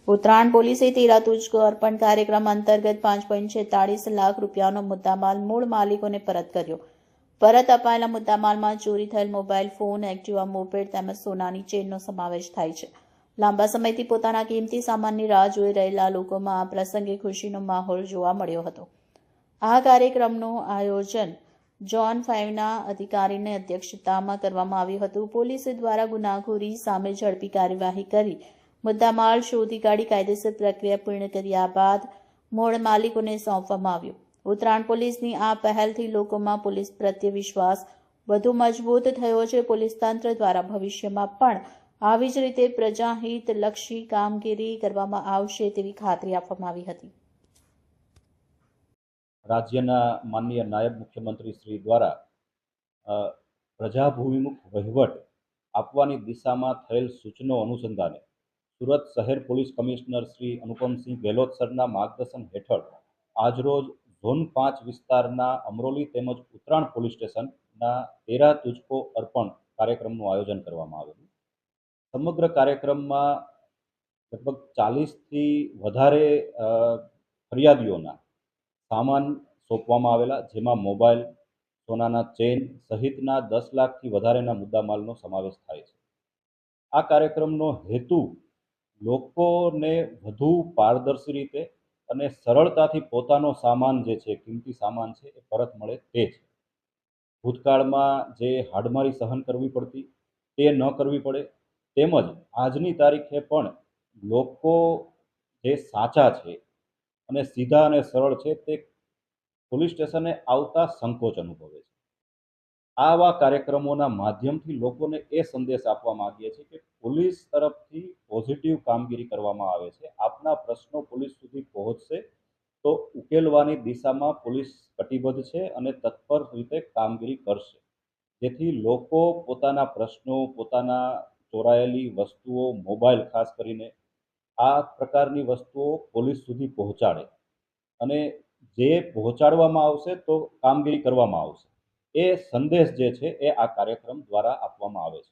ઉત્તરાયણ પોલીસે તેરા તુજકો અર્પણ કાર્યક્રમ અંતર્ગત 5.46 લાખ રૂપિયાનો મુદ્દામાલ મૂળ માલિકોને પરત કર્યો. પરત અપાયેલા મુદ્દામાલમાં ચોરી થયેલ મોબાઈલ ફોન, એક્ટિવા, મોપેડ તેમજ સોનાની ચેનનો સમાવેશ થાય છે. લાંબા સમયથી પોતાના કિંમતી સામાનની રાહ જોઈ રહેલા લોકોમાં આ પ્રસંગે ખુશીનો માહોલ જોવા મળ્યો હતો. આ કાર્યક્રમનું આયોજન ઝોન 5ના અધિકારીની અધ્યક્ષતામાં કરવામાં આવ્યું હતું. પોલીસ દ્વારા ગુનાખોરી સામે ઝડપી કાર્યવાહી કરી મુદ્દામાલ શોધી કાઢી કાયદેસર પ્રક્રિયા પૂર્ણ કર્યા બાદ મૂળ માલિકોને સોંપવામાં આવ્યો. ઉત્તરાયણ પોલીસની આ પહેલથી લોકોમાં પોલીસ પ્રત્યે વિશ્વાસ વધુ મજબૂત થયો છે. પોલીસ તંત્ર દ્વારા ભવિષ્યમાં પણ આવી જ રીતે પ્રજાહિતલક્ષી કામગીરી કરવામાં આવશે તેવી ખાતરી આપવામાં આવી હતી. રાજ્યના માનનીય નાયબ મુખ્યમંત્રી શ્રી દ્વારા પ્રજાભિમુખ વહીવટ આપવાની દિશામાં થયેલ સૂચનો અનુસંધાને સુરત શહેર પોલીસ કમિશનર શ્રી અનુપમસિંહ ગેહલોત સરના માર્ગદર્શન હેઠળ આજરોજ ઝોન 5 વિસ્તારના અમરોલી તેમજ ઉત્તરાયણ પોલીસ સ્ટેશનના તેરા તુજકો અર્પણ કાર્યક્રમનું આયોજન કરવામાં આવેલું. સમગ્ર કાર્યક્રમમાં લગભગ 40થી વધારે ફરિયાદીઓના સામાન સોંપવામાં આવેલા, જેમાં મોબાઈલ, સોનાના ચેન સહિતના 10 લાખથી વધારેના મુદ્દામાલનો સમાવેશ થાય છે. આ કાર્યક્રમનો હેતુ લોકોને વધુ પારદર્શી રીતે અને સરળતાથી પોતાનો સામાન જે છે, કિંમતી સામાન છે, એ પરત મળે તે છે. ભૂતકાળમાં જે હાડમારી સહન કરવી પડતી તે ન કરવી પડે, તેમજ આજની તારીખે પણ લોકો જે સાચા છે અને સીધા અને સરળ છે તે પોલીસ સ્ટેશને આવતા સંકોચ અનુભવે છે. આવા કાર્યક્રમોના માધ્યમથી લોકોને એ સંદેશ આપવા માંગીએ છીએ કે પોલીસ તરફથી પોઝિટિવ કામગીરી કરવામાં આવે છે. આપના પ્રશ્નો પોલીસ સુધી પહોંચશે તો ઉકેલવાની દિશામાં પોલીસ કટિબદ્ધ છે અને તત્પર રીતે કામગીરી કરશે, જેથી લોકો પોતાના પ્રશ્નો, પોતાના ચોરાયેલી વસ્તુઓ, મોબાઈલ ખાસ કરીને આ પ્રકારની વસ્તુઓ પોલીસ સુધી પહોંચાડે અને જે પહોંચાડવામાં આવશે તો કામગીરી કરવામાં આવશે. એ સંદેશ જે છે એ આ કાર્યક્રમ દ્વારા આપવામાં આવે છે.